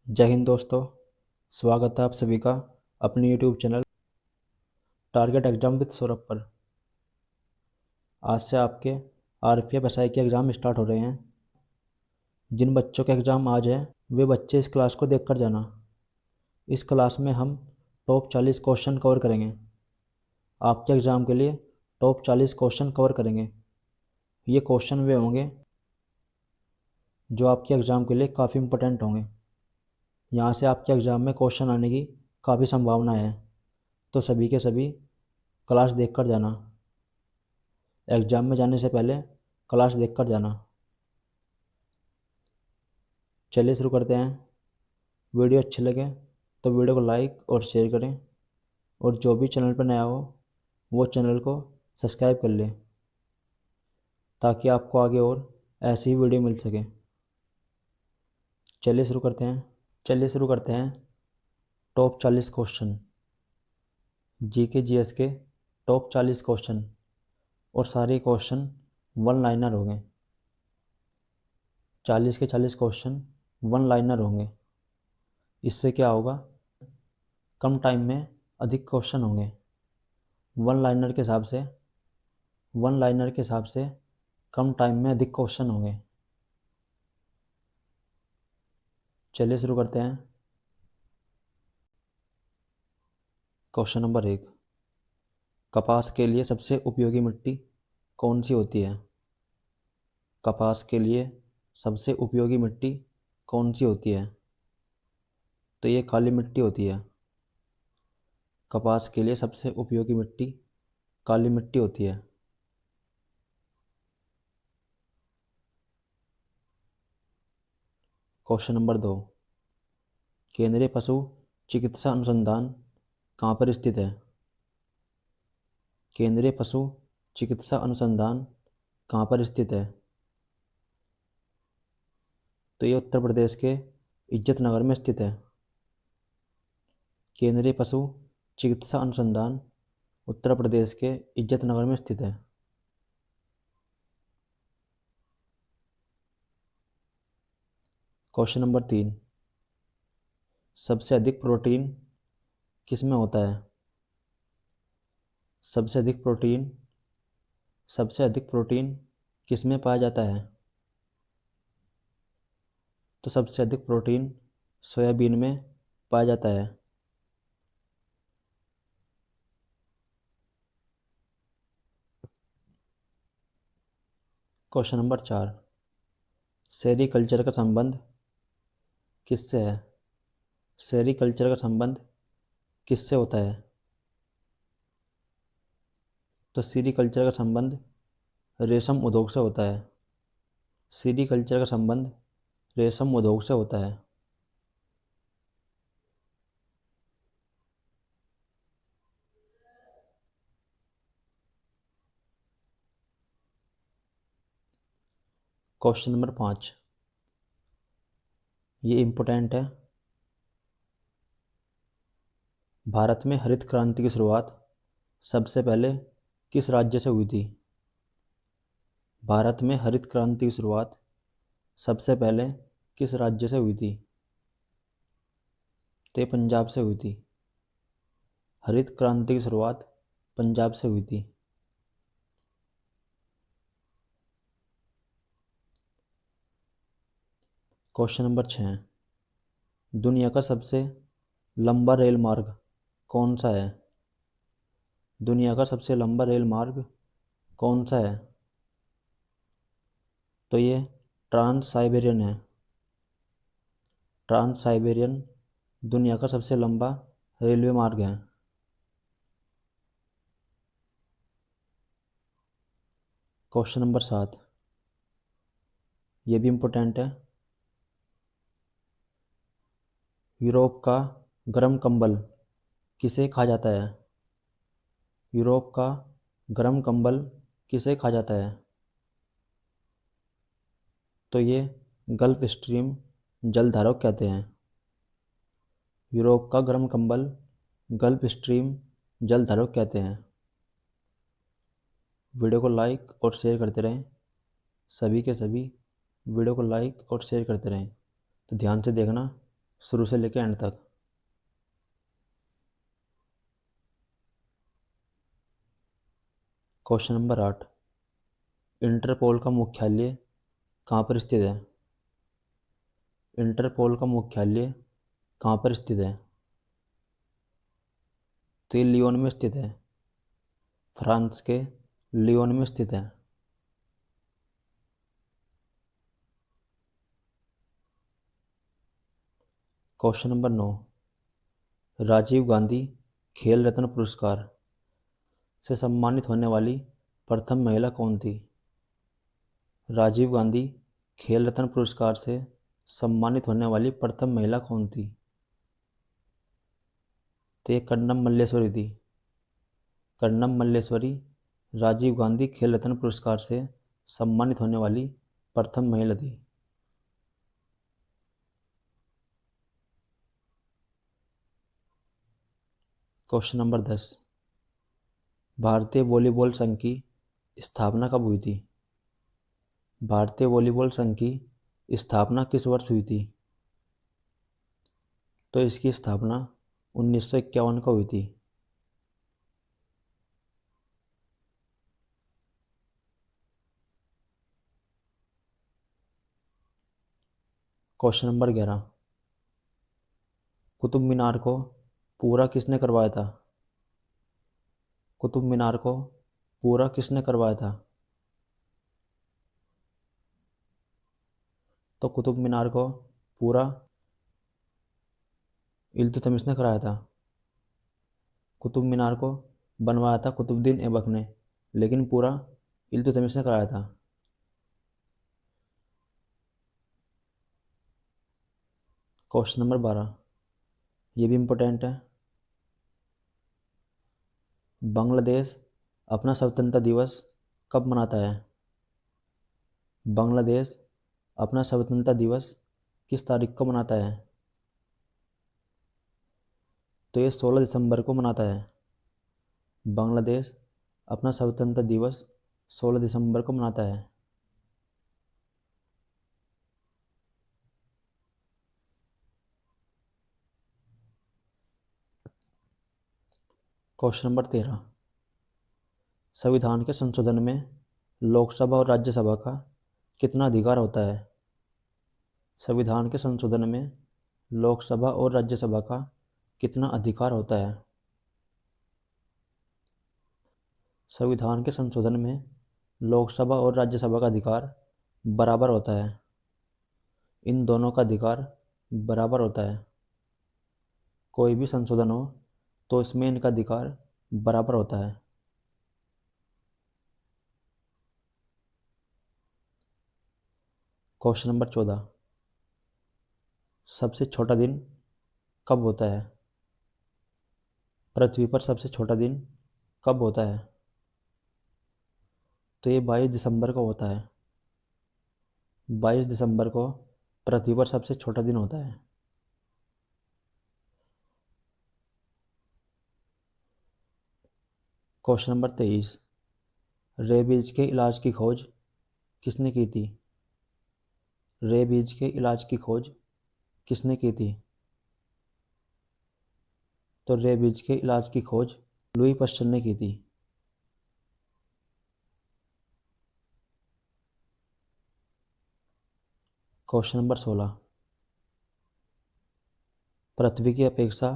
जय हिंद दोस्तों। स्वागत है आप सभी का अपने YouTube channel target exam with Saurabh पर। आज से आपके आरपीएफ एसआई के एग्ज़ाम स्टार्ट हो रहे हैं। जिन बच्चों के एग्ज़ाम आज है वे बच्चे इस क्लास को देखकर जाना। इस क्लास में हम टॉप 40 क्वेश्चन कवर करेंगे। आपके एग्ज़ाम के लिए टॉप 40 क्वेश्चन कवर करेंगे। ये क्वेश्चन वे होंगे जो आपके एग्ज़ाम के लिए काफ़ी इंपॉर्टेंट होंगे। यहाँ से आपके एग्ज़ाम में क्वेश्चन आने की काफ़ी संभावना है, तो सभी के सभी क्लास देखकर जाना। एग्ज़ाम में जाने से पहले क्लास देखकर जाना। चलिए शुरू करते हैं। वीडियो अच्छी लगे तो वीडियो को लाइक और शेयर करें, और जो भी चैनल पर नया हो वो चैनल को सब्सक्राइब कर लें ताकि आपको आगे और ऐसी ही वीडियो मिल सके। चलिए शुरू करते हैं। टॉप 40 क्वेश्चन, जीके जीएस के टॉप 40 क्वेश्चन, और सारे क्वेश्चन वन लाइनर होंगे। 40 के 40 क्वेश्चन वन लाइनर होंगे। इससे क्या होगा, कम टाइम में अधिक क्वेश्चन होंगे। वन लाइनर के हिसाब से कम टाइम में अधिक क्वेश्चन होंगे। चलिए शुरू करते हैं। क्वेश्चन नंबर 1, कपास के लिए सबसे उपयोगी मिट्टी कौन सी होती है? कपास के लिए सबसे उपयोगी मिट्टी कौन सी होती है? तो ये काली मिट्टी होती है। कपास के लिए सबसे उपयोगी मिट्टी काली मिट्टी होती है। क्वेश्चन नंबर 2, केंद्रीय पशु चिकित्सा अनुसंधान कहाँ पर स्थित है? केंद्रीय पशु चिकित्सा अनुसंधान कहाँ पर स्थित है? तो ये उत्तर प्रदेश के इज्जत नगर में स्थित है। केंद्रीय पशु चिकित्सा अनुसंधान उत्तर प्रदेश के इज्जत नगर में स्थित है। क्वेश्चन नंबर 3, सबसे अधिक प्रोटीन किस में होता है? सबसे अधिक प्रोटीन किस में पाया जाता है? तो सबसे अधिक प्रोटीन सोयाबीन में पाया जाता है। क्वेश्चन नंबर 4, सेरीकल्चर का संबंध किससे है? सेरीकल्चर का संबंध किससे होता है? तो सेरीकल्चर का संबंध रेशम उद्योग से होता है। सेरीकल्चर का संबंध रेशम उद्योग से होता है। क्वेश्चन नंबर 5, ये इम्पोर्टेंट है। भारत में हरित क्रांति की शुरुआत सबसे पहले किस राज्य से हुई थी? भारत में हरित क्रांति की शुरुआत सबसे पहले किस राज्य से हुई थी? तो ये पंजाब से हुई थी। हरित क्रांति की शुरुआत पंजाब से हुई थी। क्वेश्चन नंबर 6, दुनिया का सबसे लंबा रेल मार्ग कौन सा है? दुनिया का सबसे लंबा रेल मार्ग कौन सा है? तो ये ट्रांस साइबेरियन है। ट्रांस साइबेरियन दुनिया का सबसे लंबा रेलवे मार्ग है। क्वेश्चन नंबर 7, ये भी इम्पोर्टेंट है। यूरोप का गर्म कंबल किसे कहा जाता है? यूरोप का गर्म कंबल किसे कहा जाता है? तो ये गल्फ स्ट्रीम जलधारक कहते हैं। यूरोप का गर्म कंबल गल्फ स्ट्रीम जलधारक कहते हैं। वीडियो को लाइक और शेयर करते रहें। सभी के सभी वीडियो को लाइक और शेयर करते रहें। तो ध्यान से देखना शुरू से लेकर एंड तक। क्वेश्चन नंबर 8, इंटरपोल का मुख्यालय कहाँ पर स्थित है? इंटरपोल का मुख्यालय कहाँ पर स्थित है? तो ये लियोन में स्थित है, फ्रांस के लियोन में स्थित है। क्वेश्चन नंबर 9, राजीव गांधी खेल रत्न पुरस्कार से सम्मानित होने वाली प्रथम महिला कौन थी? राजीव गांधी खेल रत्न पुरस्कार से सम्मानित होने वाली प्रथम महिला कौन थी? तो ये कर्णम मल्लेश्वरी थी। कर्णम मल्लेश्वरी राजीव गांधी खेल रत्न पुरस्कार से सम्मानित होने वाली प्रथम महिला थी। क्वेश्चन नंबर 10, भारतीय वॉलीबॉल संघ की स्थापना कब हुई थी? भारतीय वॉलीबॉल संघ की स्थापना किस वर्ष हुई थी? तो इसकी स्थापना 1951 को हुई थी। क्वेश्चन नंबर 11, कुतुब मीनार को पूरा किसने करवाया था? कुतुब मीनार को पूरा किसने करवाया था? तो कुतुब मीनार को पूरा इल्तुतमिश ने कराया था। कुतुब मीनार को बनवाया था कुतुबुद्दीन ऐबक ने, लेकिन पूरा इल्तुतमिश ने कराया था। क्वेश्चन नंबर 12, ये भी इम्पोर्टेंट है। बांग्लादेश अपना स्वतंत्रता दिवस कब मनाता है? बांग्लादेश अपना स्वतंत्रता दिवस किस तारीख को मनाता है? तो ये 16 दिसंबर को मनाता है। बांग्लादेश अपना स्वतंत्रता दिवस 16 दिसंबर को मनाता है। क्वेश्चन नंबर 13, संविधान के संशोधन में लोकसभा और राज्यसभा का कितना अधिकार होता है? संविधान के संशोधन में लोकसभा और राज्यसभा का कितना अधिकार होता है? संविधान के संशोधन में लोकसभा और राज्यसभा का अधिकार बराबर होता है। इन दोनों का अधिकार बराबर होता है। कोई भी संशोधन हो तो इसमें इनका अधिकार बराबर होता है। क्वेश्चन नंबर 14, सबसे छोटा दिन कब होता है? पृथ्वी पर सबसे छोटा दिन कब होता है? तो ये 22 दिसंबर को होता है। 22 दिसंबर को पृथ्वी पर सबसे छोटा दिन होता है। क्वेश्चन नंबर 23, रेबीज के इलाज की खोज किसने की थी? रेबीज के इलाज की खोज किसने की थी? तो रेबीज के इलाज की खोज लुई पास्चर ने की थी। क्वेश्चन नंबर 16, पृथ्वी की अपेक्षा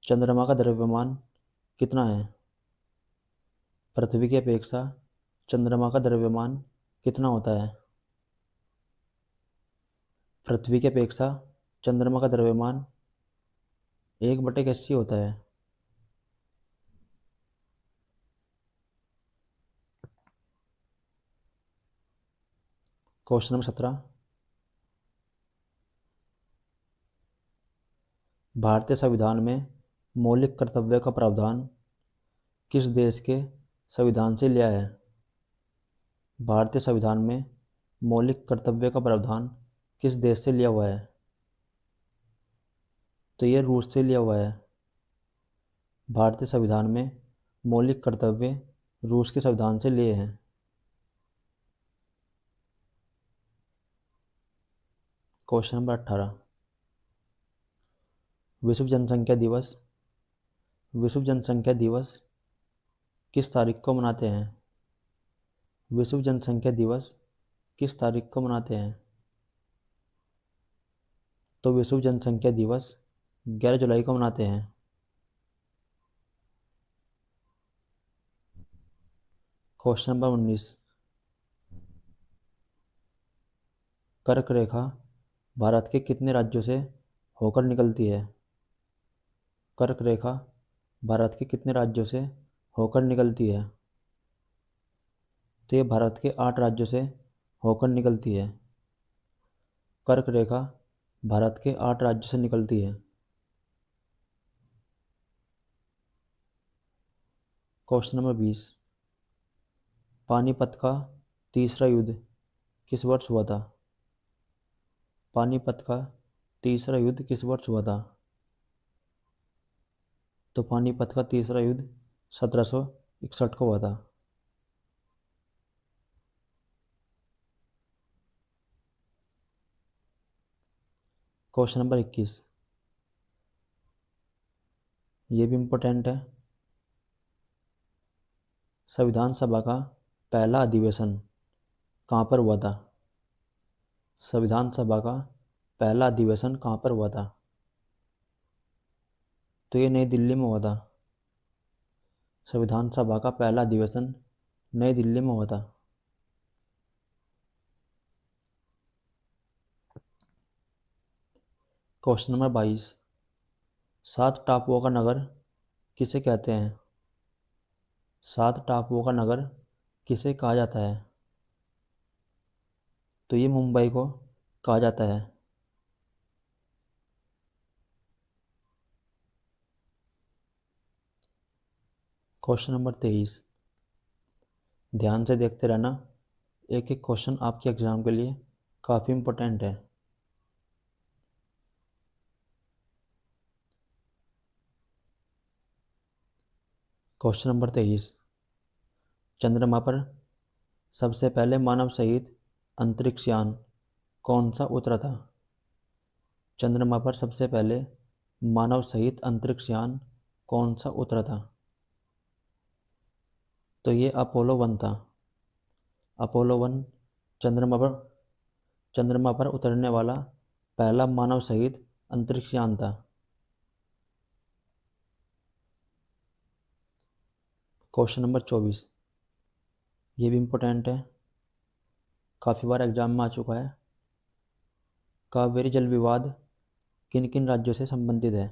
चंद्रमा का द्रव्यमान कितना है? पृथ्वी की अपेक्षा चंद्रमा का द्रव्यमान कितना होता है? पृथ्वी की अपेक्षा चंद्रमा का द्रव्यमान 1/81 होता है। क्वेश्चन नंबर 17, भारतीय संविधान में मौलिक कर्तव्य का प्रावधान किस देश के संविधान से लिया है? भारतीय संविधान में मौलिक कर्तव्य का प्रावधान किस देश से लिया हुआ है? तो ये रूस से लिया हुआ है। भारतीय संविधान में मौलिक कर्तव्य रूस के संविधान से लिए हैं। क्वेश्चन नंबर 18, विश्व जनसंख्या दिवस विश्व जनसंख्या दिवस किस तारीख को मनाते हैं? विश्व जनसंख्या दिवस किस तारीख को मनाते हैं? तो विश्व जनसंख्या दिवस 11 जुलाई को मनाते हैं। Question number 19। कर्क रेखा भारत के कितने राज्यों से होकर निकलती है? कर्क रेखा भारत के कितने राज्यों से होकर निकलती है? तो ये भारत के 8 राज्यों से होकर निकलती है। कर्क रेखा भारत के 8 राज्यों से निकलती है। Question number 20। पानीपत का तीसरा युद्ध किस वर्ष हुआ था? पानीपत का तीसरा युद्ध किस वर्ष हुआ था? तो पानीपत का तीसरा युद्ध 1761 को हुआ था। Question number 21। ये भी इम्पोर्टेंट है। संविधान सभा का पहला अधिवेशन कहाँ पर हुआ था? संविधान सभा का पहला अधिवेशन कहाँ पर हुआ था? तो ये नई दिल्ली में हुआ था। संविधान सभा का पहला अधिवेशन नई दिल्ली में हुआ था। Question number 22। 7 टापुओं का नगर किसे कहते हैं? 7 टापुओं का नगर किसे कहा जाता है? तो ये मुंबई को कहा जाता है। Question number 23। ध्यान से देखते रहना, एक एक क्वेश्चन आपके एग्जाम के लिए काफ़ी इम्पोर्टेंट है। Question number 23। चंद्रमा पर सबसे पहले मानव सहित अंतरिक्ष यान कौन सा उतरा था? चंद्रमा पर सबसे पहले मानव सहित अंतरिक्ष यान कौन सा उतरा था? तो ये अपोलो 1 था। अपोलो 1 चंद्रमा पर चंद्रमा पर उतरने वाला पहला मानव सहित अंतरिक्ष यान था। Question number 24। ये भी इम्पोर्टेंट है, काफ़ी बार एग्जाम में आ चुका है। कावेरी जल विवाद किन किन राज्यों से संबंधित है?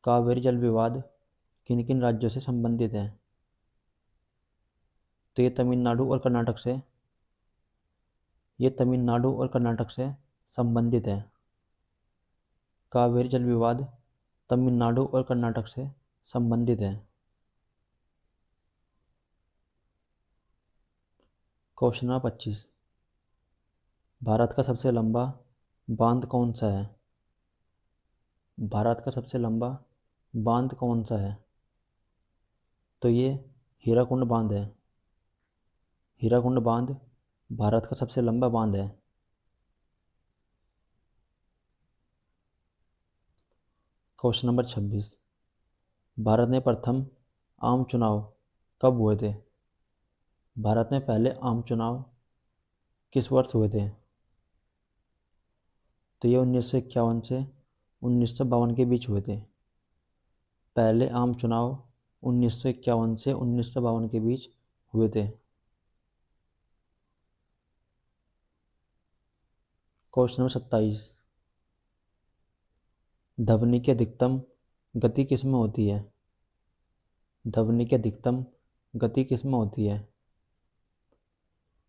कावेरी जल विवाद किन किन राज्यों से संबंधित है? तो ये तमिलनाडु और कर्नाटक से संबंधित है। कावेरी जल विवाद तमिलनाडु और कर्नाटक से संबंधित है। Question number 25। भारत का सबसे लंबा बांध कौन सा है? भारत का सबसे लंबा बांध कौन सा है? तो ये हीराकुंड बांध है। हीराकुंड बांध भारत का सबसे लंबा बांध है। Question number 26। भारत में प्रथम आम चुनाव कब हुए थे? भारत में पहले आम चुनाव किस वर्ष हुए थे? तो ये 1951 से 1952 के बीच हुए थे। पहले आम चुनाव 1951 से 1952 के बीच हुए थे। Question number 27। ध्वनि की अधिकतम गति किस में होती है? ध्वनि की अधिकतम गति किस में होती है?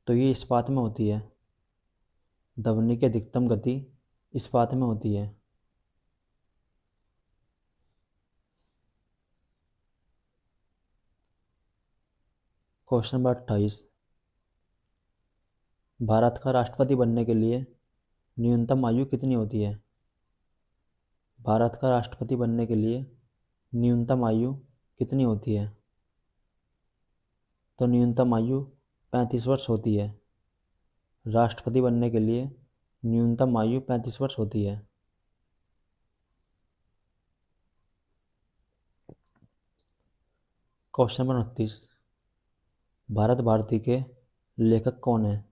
तो ये इस्पात में होती है। ध्वनि की अधिकतम गति इस्पात में होती है। Question number 28। भारत का राष्ट्रपति बनने के लिए न्यूनतम आयु कितनी होती है? भारत का राष्ट्रपति बनने के लिए न्यूनतम आयु कितनी होती है? तो न्यूनतम आयु 35 वर्ष होती है। राष्ट्रपति बनने के लिए न्यूनतम आयु 35 वर्ष होती है। क्वेश्चन नंबर 29, भारत भारती के लेखक कौन है?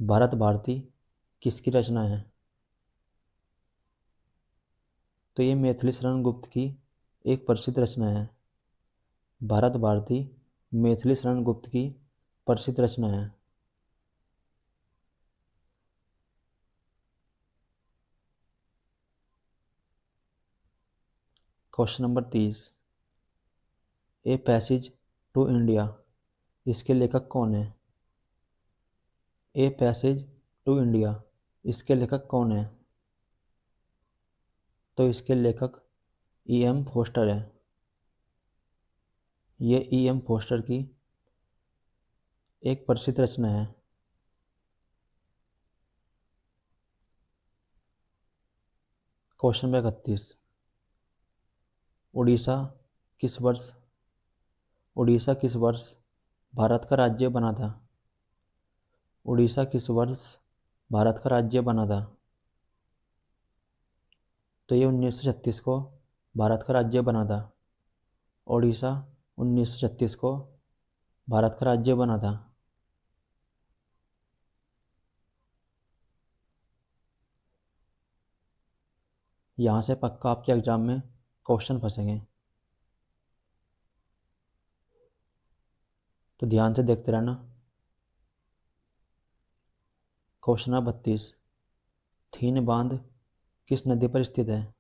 भारत भारती किसकी रचना है? तो ये मैथिली शरण गुप्त की एक प्रसिद्ध रचना है। भारत भारती मैथिली शरण गुप्त की प्रसिद्ध रचना है। Question number 30, a passage to India, इसके लेखक कौन है? ए पैसेज टू इंडिया, इसके लेखक कौन है? तो इसके लेखक E.M. फोस्टर है। ये E.M. फोस्टर की एक प्रसिद्ध रचना है। क्वेश्चन नंबर 31, उड़ीसा किस वर्ष उड़ीसा किस वर्ष भारत का राज्य बना था? उड़ीसा किस वर्ष भारत का राज्य बना था? तो ये 1936 को भारत का राज्य बना था। उड़ीसा 1936 को भारत का राज्य बना था। यहाँ से पक्का आपके एग्जाम में क्वेश्चन फंसेंगे, तो ध्यान से देखते रहना। क्वेश्चन नंबर 32, थीन बांध किस नदी पर स्थित है?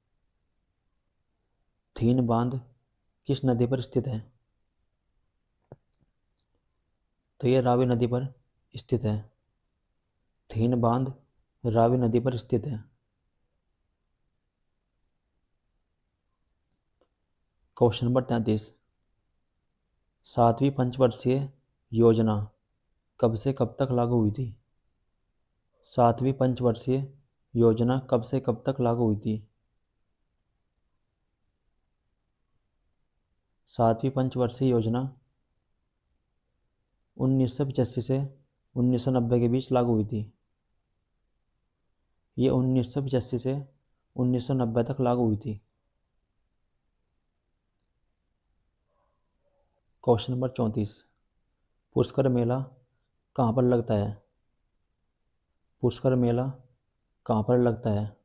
थीन बांध किस नदी पर स्थित है? तो ये रावी नदी पर स्थित है। थीन बांध रावी नदी पर स्थित है। क्वेश्चन नंबर 33, सातवीं पंचवर्षीय योजना कब से कब तक लागू हुई थी? सातवीं पंचवर्षीय योजना कब से कब तक लागू हुई थी? सातवीं पंचवर्षीय योजना 1985 से 1990 के बीच लागू हुई थी। ये 1985 से 1990 तक लागू हुई थी। क्वेश्चन नंबर 34, पुष्कर मेला कहाँ पर लगता है? पुष्कर मेला कहाँ पर लगता है?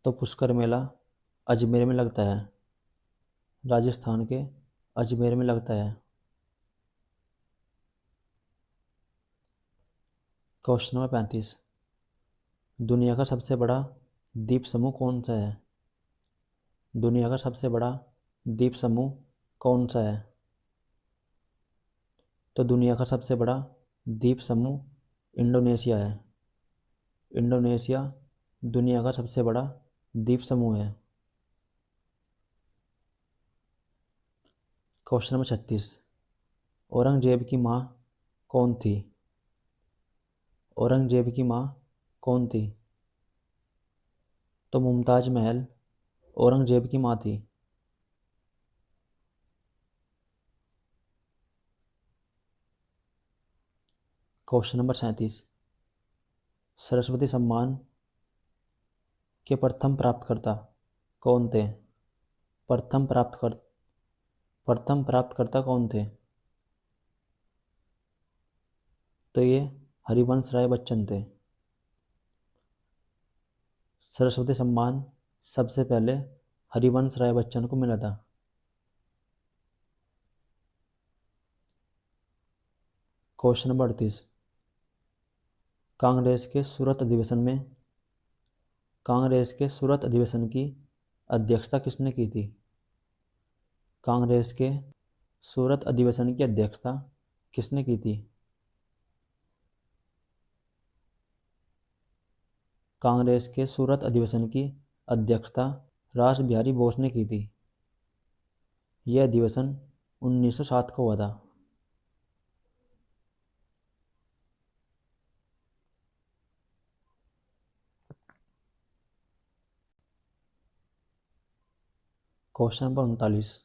तो पुष्कर मेला अजमेर में लगता है। राजस्थान के अजमेर में लगता है। क्वेश्चन नंबर 35, दुनिया का सबसे बड़ा द्वीप समूह कौन सा है? दुनिया का सबसे बड़ा द्वीप समूह कौन सा है? तो दुनिया का सबसे बड़ा द्वीप समूह इंडोनेशिया है। इंडोनेशिया दुनिया का सबसे बड़ा द्वीप समूह है। क्वेश्चन नंबर 36, औरंगजेब की माँ कौन थी? औरंगजेब की माँ कौन थी? तो मुमताज महल औरंगजेब की माँ थी। क्वेश्चन नंबर 37, सरस्वती सम्मान के प्रथम प्राप्तकर्ता कौन थे? प्रथम प्राप्तकर्ता कौन थे? तो ये हरिवंश राय बच्चन थे। सरस्वती सम्मान सबसे पहले हरिवंश राय बच्चन को मिला था। क्वेश्चन नंबर 38, कांग्रेस के सूरत अधिवेशन की अध्यक्षता किसने की थी? कांग्रेस के सूरत अधिवेशन की अध्यक्षता किसने की थी? कांग्रेस के सूरत अधिवेशन की अध्यक्षता रास बिहारी बोस ने की थी। यह अधिवेशन 1907 को हुआ था। क्वेश्चन नंबर 39,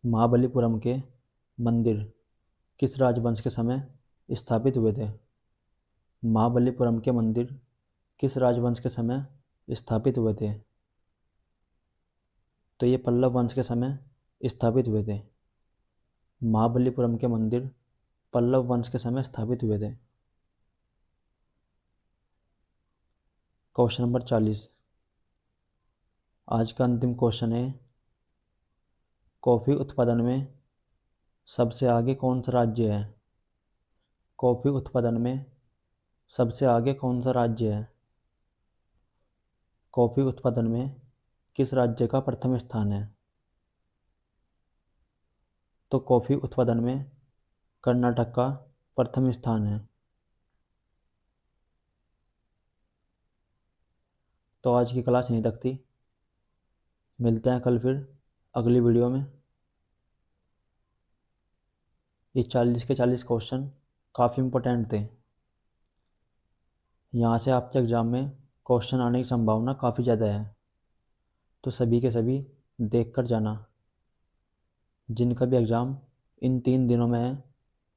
महाबलीपुरम के मंदिर किस राजवंश के समय स्थापित हुए थे? महाबलीपुरम के मंदिर किस राजवंश के समय स्थापित हुए थे? तो ये पल्लव वंश के समय स्थापित हुए थे। महाबलीपुरम के मंदिर पल्लव वंश के समय स्थापित हुए थे। क्वेश्चन नंबर 40, आज का अंतिम क्वेश्चन है, कॉफ़ी उत्पादन में सबसे आगे कौन सा राज्य है? कॉफ़ी उत्पादन में सबसे आगे कौन सा राज्य है? कॉफ़ी उत्पादन में किस राज्य का प्रथम स्थान है? तो कॉफ़ी उत्पादन में कर्नाटक का प्रथम स्थान है। तो आज की क्लास यहीं तक थी। मिलते हैं कल फिर अगली वीडियो में। ये 40 के 40 क्वेश्चन काफ़ी इम्पोर्टेंट थे। यहाँ से आपके एग्ज़ाम में क्वेश्चन आने की संभावना काफ़ी ज़्यादा है, तो सभी के सभी देख कर जाना। जिनका भी एग्ज़ाम इन 3 दिनों में है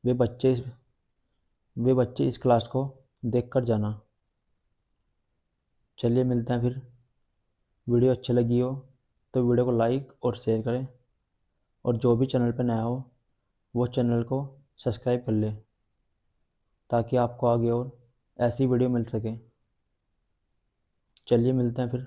वे बच्चे इस क्लास को देख कर जाना। चलिए मिलते हैं फिर। वीडियो अच्छी लगी हो तो वीडियो को लाइक और शेयर करें, और जो भी चैनल पर नया हो वो चैनल को सब्सक्राइब कर ले, ताकि आपको आगे और ऐसी वीडियो मिल सके। चलिए मिलते हैं फिर।